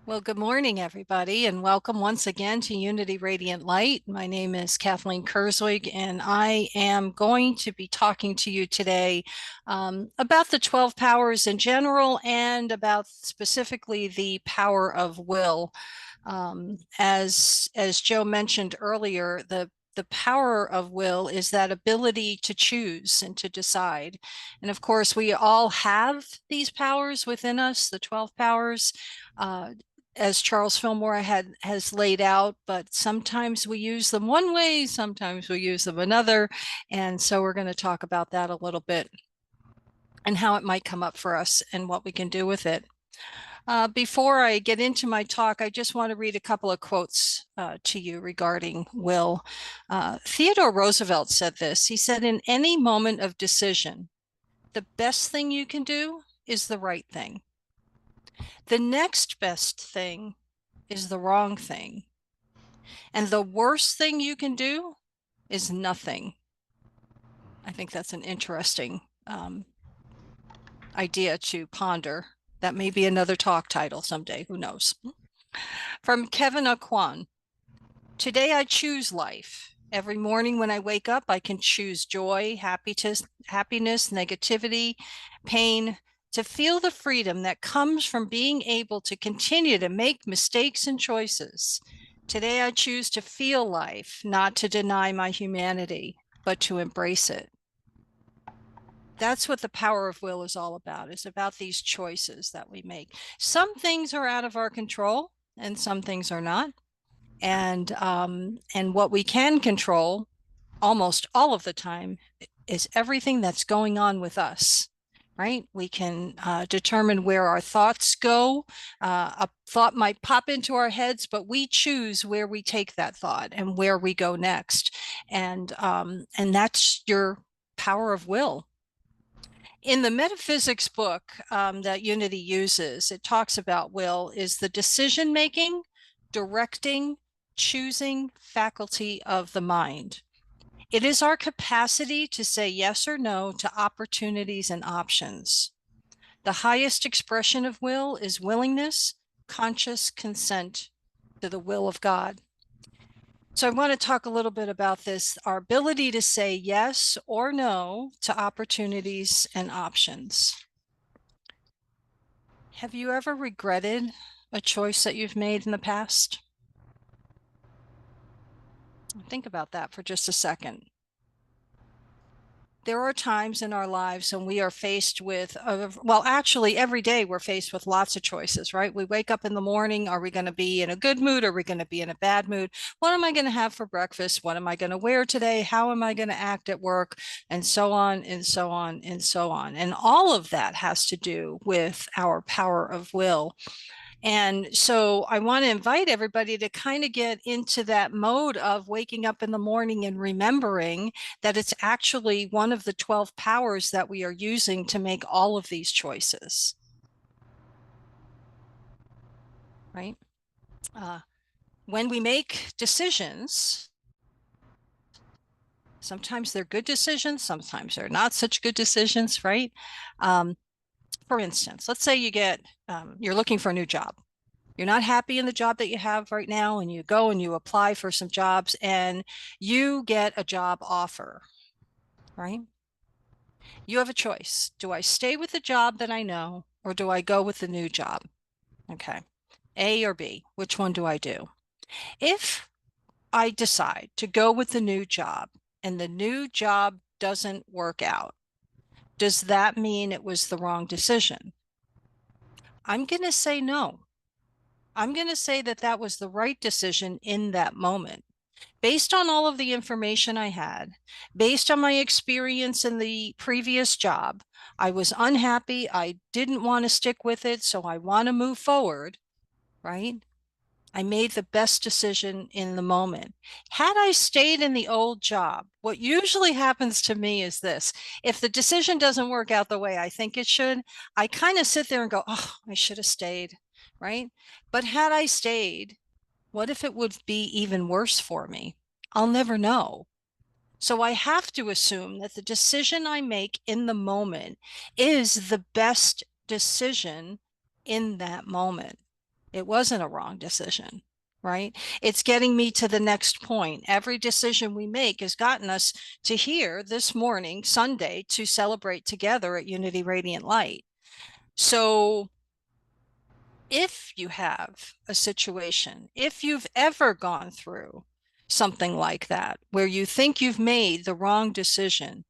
Well, good morning, everybody, and welcome once again to Unity Radiant Light. My name is Kathleen Kerswig, and I am going to be talking to you today about the 12 powers in general and about specifically the power of will. As Joe mentioned earlier, the power of will is that ability to choose and to decide. And of course, we all have these powers within us, the 12 powers. Uh, as Charles Fillmore has laid out, but sometimes we use them one way, sometimes we use them another. And so we're going to talk about that a little bit and how it might come up for us and what we can do with it. Before I get into my talk, I just want to read a couple of quotes to you regarding will. Theodore Roosevelt said this. He said, "In any moment of decision, the best thing you can do is the right thing. The next best thing is the wrong thing. And the worst thing you can do is nothing." I think that's an interesting idea to ponder. That may be another talk title someday, who knows? From Kevin Aquan. Today I choose life. Every morning when I wake up, I can choose joy, happiness, negativity, pain, to feel the freedom that comes from being able to continue to make mistakes and choices. Today I choose to feel life, not to deny my humanity, but to embrace it. That's what the power of will is all about. It's about these choices that we make. Some things are out of our control and some things are not. And what we can control almost all of the time is everything that's going on with us, right? We can determine where our thoughts go. A thought might pop into our heads, but we choose where we take that thought and where we go next. And that's your power of will. In the metaphysics book that Unity uses, it talks about will is the decision making, directing, choosing faculty of the mind. It is our capacity to say yes or no to opportunities and options. The highest expression of will is willingness, conscious consent to the will of God. So I want to talk a little bit about this, our ability to say yes or no to opportunities and options. Have you ever regretted a choice that you've made in the past? Think about that for just a second. There are times in our lives when we are faced with, well, actually, every day we're faced with lots of choices, right? We wake up in the morning. Are we going to be in a good mood? Are we going to be in a bad mood? What am I going to have for breakfast? What am I going to wear today? How am I going to act at work? And so on, and so on, and so on. And all of that has to do with our power of will. And so I want to invite everybody to kind of get into that mode of waking up in the morning and remembering that it's actually one of the 12 powers that we are using to make all of these choices. Right? When we make decisions, sometimes they're good decisions, sometimes they're not such good decisions, right? For instance, let's say you're looking for a new job. You're not happy in the job that you have right now, and you go and you apply for some jobs and you get a job offer, right? You have a choice. Do I stay with the job that I know, or do I go with the new job? Okay. A or B, which one do I do? If I decide to go with the new job and the new job doesn't work out, does that mean it was the wrong decision? I'm going to say no. I'm going to say that that was the right decision in that moment. Based on all of the information I had, based on my experience in the previous job, I was unhappy. I didn't want to stick with it, so I want to move forward, right? I made the best decision in the moment. Had I stayed in the old job, what usually happens to me is this. If the decision doesn't work out the way I think it should, I kind of sit there and go, oh, I should have stayed, right? But had I stayed, what if it would be even worse for me? I'll never know. So I have to assume that the decision I make in the moment is the best decision in that moment. It wasn't a wrong decision, right? It's getting me to the next point. Every decision we make has gotten us to here this morning, Sunday, to celebrate together at Unity Radiant Light. So if you have a situation, if you've ever gone through something like that, where you think you've made the wrong decision,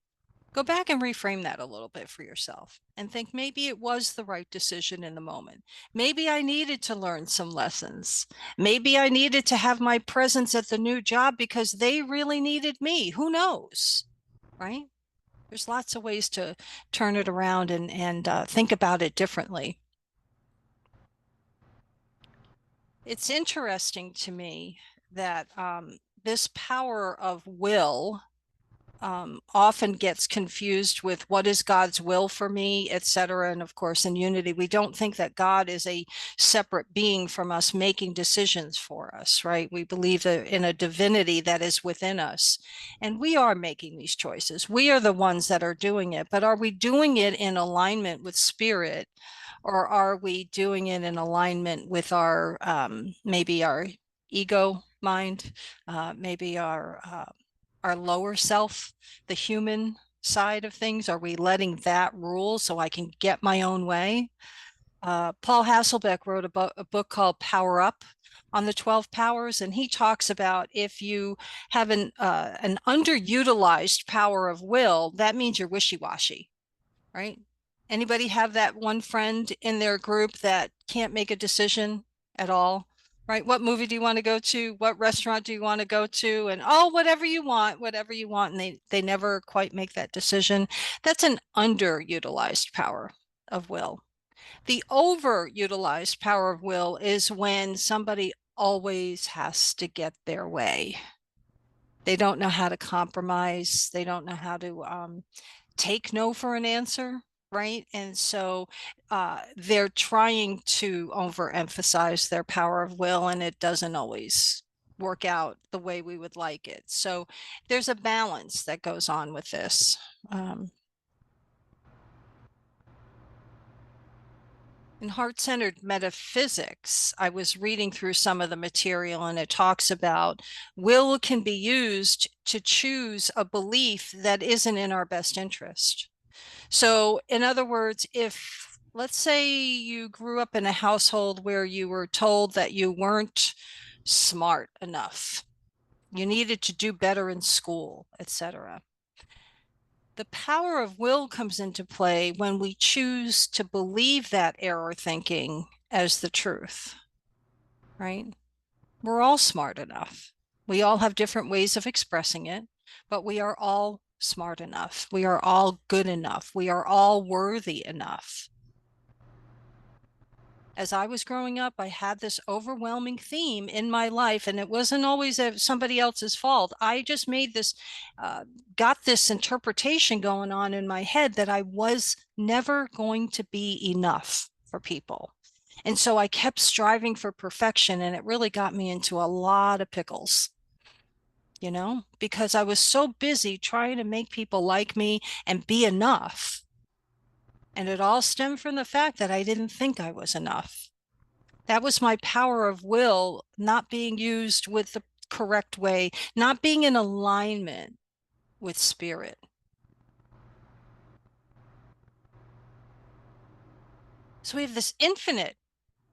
go back and reframe that a little bit for yourself and think maybe it was the right decision in the moment. Maybe I needed to learn some lessons. Maybe I needed to have my presence at the new job because they really needed me. Who knows? Right? There's lots of ways to turn it around and think about it differently. It's interesting to me that this power of will often gets confused with what is God's will for me, etc. And of course, in Unity, we don't think that God is a separate being from us making decisions for us, right? We believe in a divinity that is within us. And we are making these choices. We are the ones that are doing it. But are we doing it in alignment with spirit? Or are we doing it in alignment with our maybe our ego mind, maybe our lower self, the human side of things? Are we letting that rule so I can get my own way? Paul Hasselbeck wrote a book called Power Up on the 12 powers, and he talks about if you have an underutilized power of will, that means you're wishy-washy, right? Anybody have that one friend in their group that can't make a decision at all? Right? What movie do you want to go to? What restaurant do you want to go to? And oh, whatever you want, whatever you want. And they never quite make that decision. That's an underutilized power of will. The overutilized power of will is when somebody always has to get their way. They don't know how to compromise. They don't know how to take no for an answer, right? And so they're trying to overemphasize their power of will, and it doesn't always work out the way we would like it. So there's a balance that goes on with this. In heart-centered metaphysics, I was reading through some of the material, and it talks about will can be used to choose a belief that isn't in our best interest. So, in other words, if let's say you grew up in a household where you were told that you weren't smart enough, you needed to do better in school, etc. The power of will comes into play when we choose to believe that error thinking as the truth, right? We're all smart enough. We all have different ways of expressing it, but we are all smart enough. We are all good enough. We are all worthy enough. As I was growing up, I had this overwhelming theme in my life, and it wasn't always somebody else's fault. I just made this, got this interpretation going on in my head that I was never going to be enough for people. And so I kept striving for perfection, and it really got me into a lot of pickles, because I was so busy trying to make people like me and be enough. And it all stemmed from the fact that I didn't think I was enough. That was my power of will not being used with the correct way, not being in alignment with spirit. So we have this infinite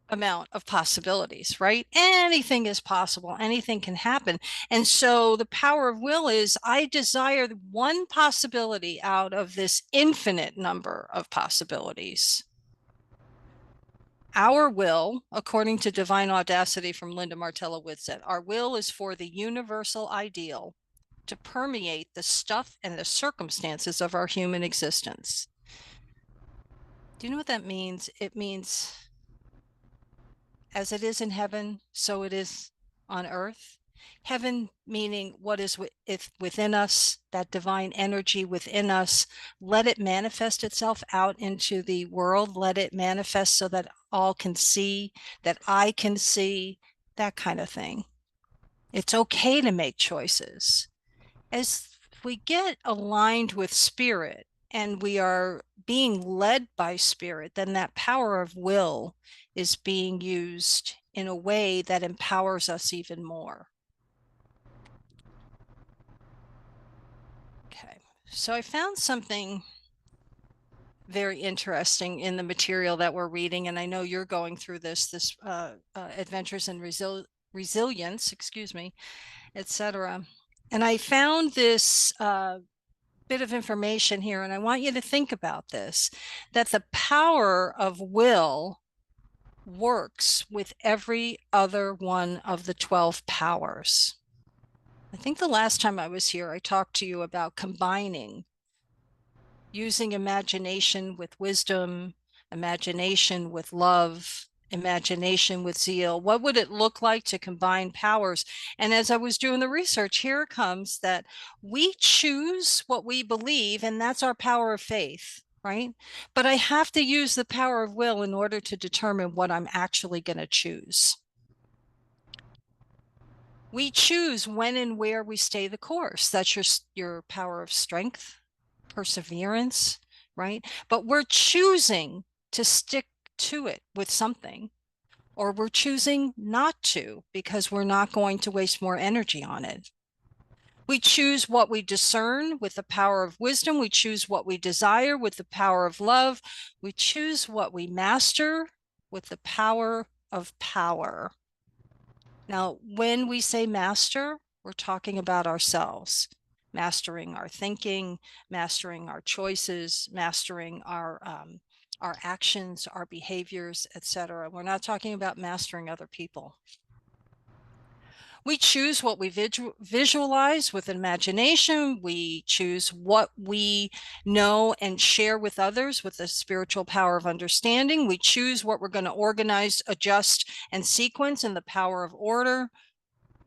amount of possibilities, right? Anything is possible, anything can happen. And so the power of will is I desire one possibility out of this infinite number of possibilities. Our will, according to Divine Audacity from Linda Martella Whitsett, our will is for the universal ideal to permeate the stuff and the circumstances of our human existence. Do you know what that means? It means as it is in heaven, so it is on earth. Heaven meaning what is within us, that divine energy within us. Let it manifest itself out into the world. Let it manifest so that all can see, that I can see, that kind of thing. It's okay to make choices. As we get aligned with spirit and we are being led by spirit, then that power of will is being used in a way that empowers us even more. Okay, so I found something very interesting in the material that we're reading, and I know you're going through this Adventures in Resilience, excuse me, etc. And I found this bit of information here, and I want you to think about this, that the power of will works with every other one of the 12 powers. I think the last time I was here, I talked to you about combining using imagination with wisdom, imagination with love, imagination with zeal. What would it look like to combine powers? And as I was doing the research, here it comes that we choose what we believe, and that's our power of faith, right? But I have to use the power of will in order to determine what I'm actually going to choose. We choose when and where we stay the course. That's your power of strength, perseverance, right? But we're choosing to stick to it with something, or we're choosing not to because we're not going to waste more energy on it. We choose what we discern with the power of wisdom. We choose what we desire with the power of love. We choose what we master with the power of power. Now, when we say master, we're talking about ourselves, mastering our thinking, mastering our choices, mastering our actions, our behaviors, etc. We're not talking about mastering other people. We choose what we visualize with imagination. We choose what we know and share with others with the spiritual power of understanding. We choose what we're going to organize, adjust, and sequence in the power of order,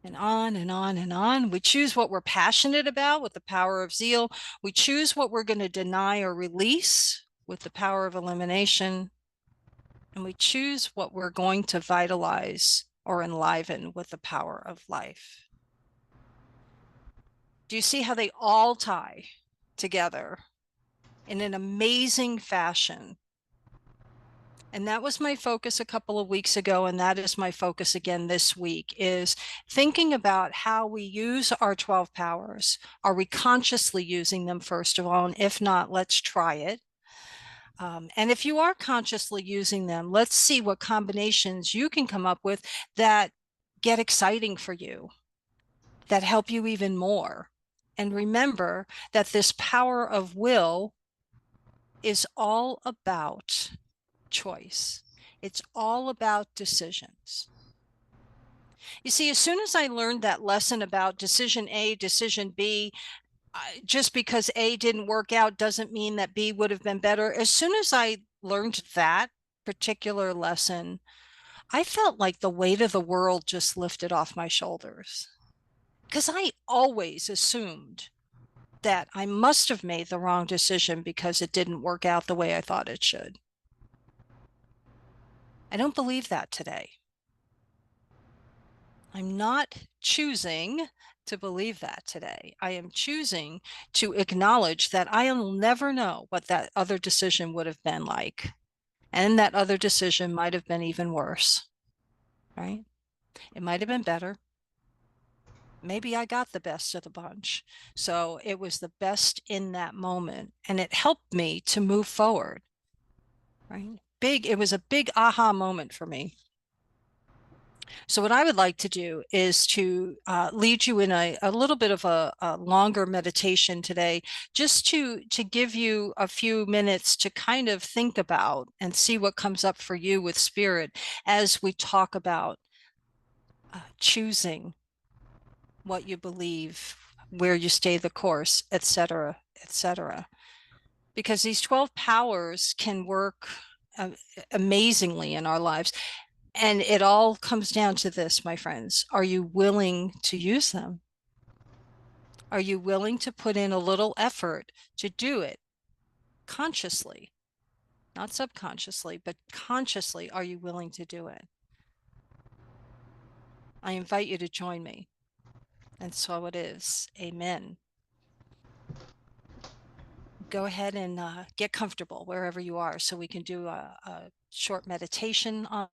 and on and on and on. We choose what we're passionate about with the power of zeal. We choose what we're going to deny or release with the power of elimination. And we choose what we're going to vitalize or enliven with the power of life. Do you see how they all tie together in an amazing fashion? And that was my focus a couple of weeks ago, and that is my focus again this week, is thinking about how we use our 12 powers. Are we consciously using them, first of all? And if not, let's try it. And if you are consciously using them, let's see what combinations you can come up with that get exciting for you, that help you even more. And remember that this power of will is all about choice. It's all about decisions. You see, as soon as I learned that lesson about decision A, decision B, just because A didn't work out doesn't mean that B would have been better. As soon as I learned that particular lesson, I felt like the weight of the world just lifted off my shoulders. Because I always assumed that I must have made the wrong decision because it didn't work out the way I thought it should. I don't believe that today. I'm not choosing to believe that today. I am choosing to acknowledge that I'll never know what that other decision would have been like. And that other decision might have been even worse, right? It might have been better. Maybe I got the best of the bunch. So it was the best in that moment. And it helped me to move forward, right? It was a big aha moment for me. So what I would like to do is to lead you in a little bit of a longer meditation today, just to give you a few minutes to kind of think about and see what comes up for you with spirit as we talk about choosing what you believe, where you stay the course, etc., etc. Because these 12 powers can work amazingly in our lives. And it all comes down to this, my friends. Are you willing to use them? Are you willing to put in a little effort to do it consciously? Not subconsciously, but consciously, are you willing to do it? I invite you to join me. And so it is. Amen. go ahead and get comfortable wherever you are so we can do a short meditation on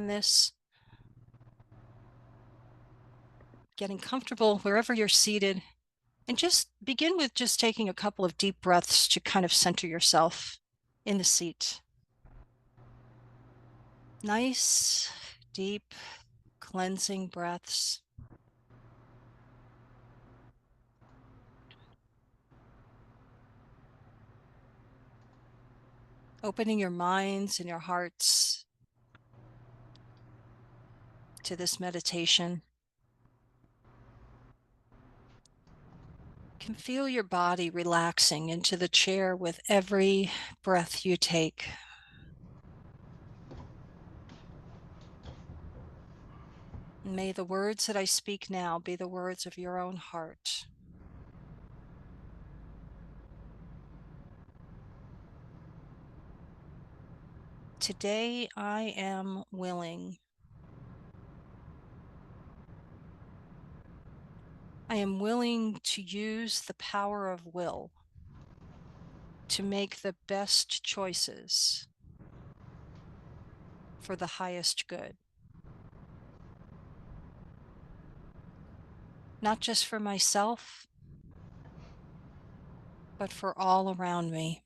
this. Getting comfortable wherever you're seated, and just begin with just taking a couple of deep breaths to kind of center yourself in the seat. Nice, deep, cleansing breaths. Opening your minds and your hearts to this meditation. You can feel your body relaxing into the chair with every breath you take. May the words that I speak now be the words of your own heart. Today I am willing. I am willing to use the power of will to make the best choices for the highest good. Not just for myself, but for all around me.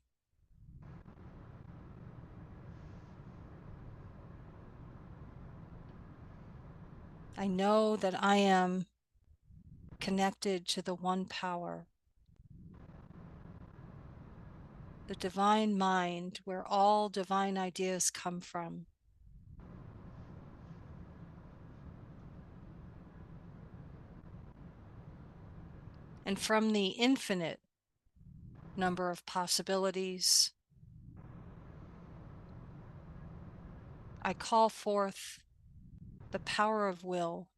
I know that I am connected to the one power, the divine mind, where all divine ideas come from. And from the infinite number of possibilities, I call forth the power of will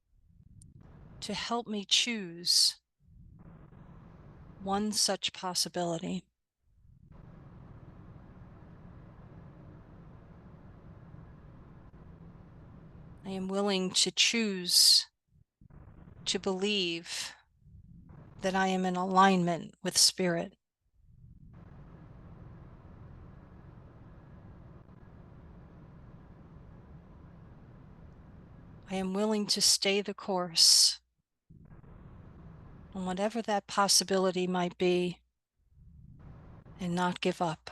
to help me choose one such possibility. I am willing to choose to believe that I am in alignment with Spirit. I am willing to stay the course on whatever that possibility might be and not give up.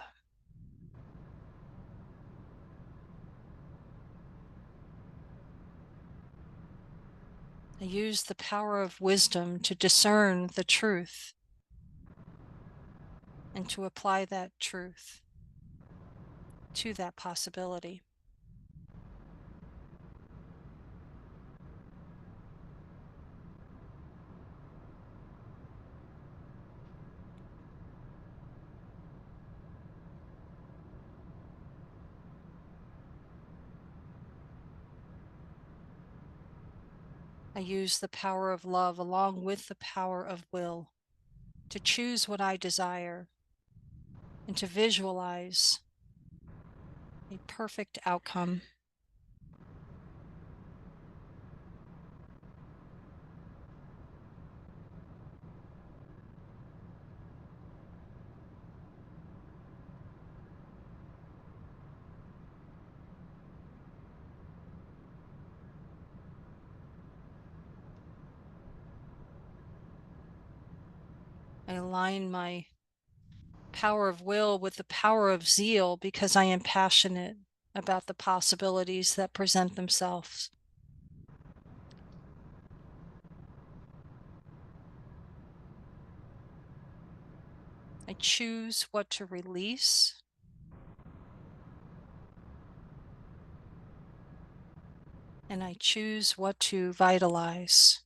I use the power of wisdom to discern the truth and to apply that truth to that possibility. I use the power of love along with the power of will to choose what I desire and to visualize a perfect outcome. I align my power of will with the power of zeal because I am passionate about the possibilities that present themselves. I choose what to release and I choose what to vitalize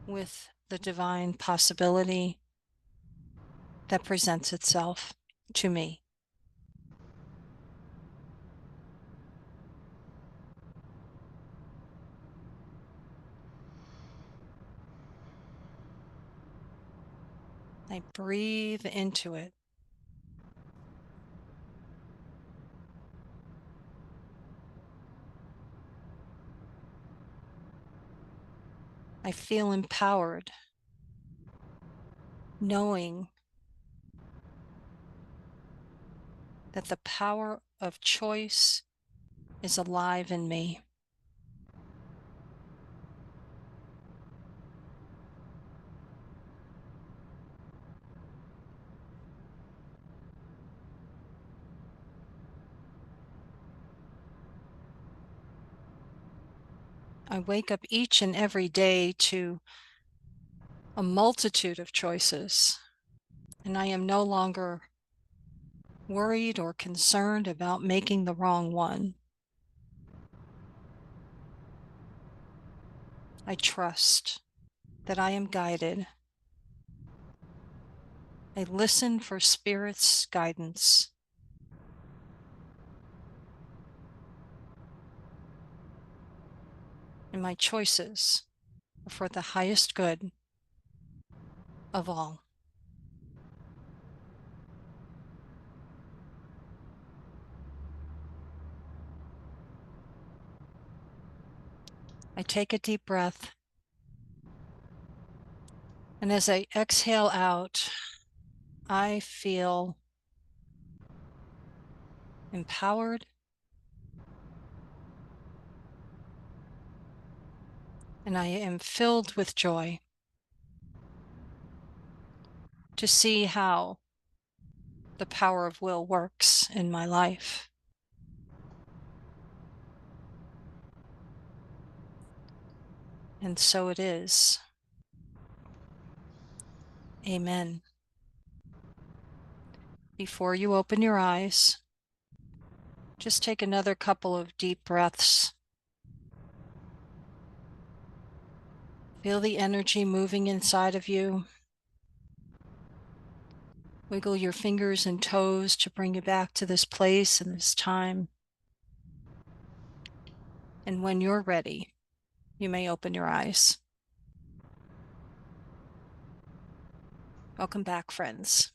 with the divine possibility that presents itself to me. I breathe into it. I feel empowered, knowing that the power of choice is alive in me. I wake up each and every day to a multitude of choices, and I am no longer worried or concerned about making the wrong one. I trust that I am guided. I listen for Spirit's guidance. And my choices are for the highest good of all. I take a deep breath. And as I exhale out, I feel empowered and I am filled with joy to see how the power of will works in my life. And so it is. Amen. Before you open your eyes, just take another couple of deep breaths. Feel the energy moving inside of you. Wiggle your fingers and toes to bring you back to this place and this time. And when you're ready, you may open your eyes. Welcome back, friends.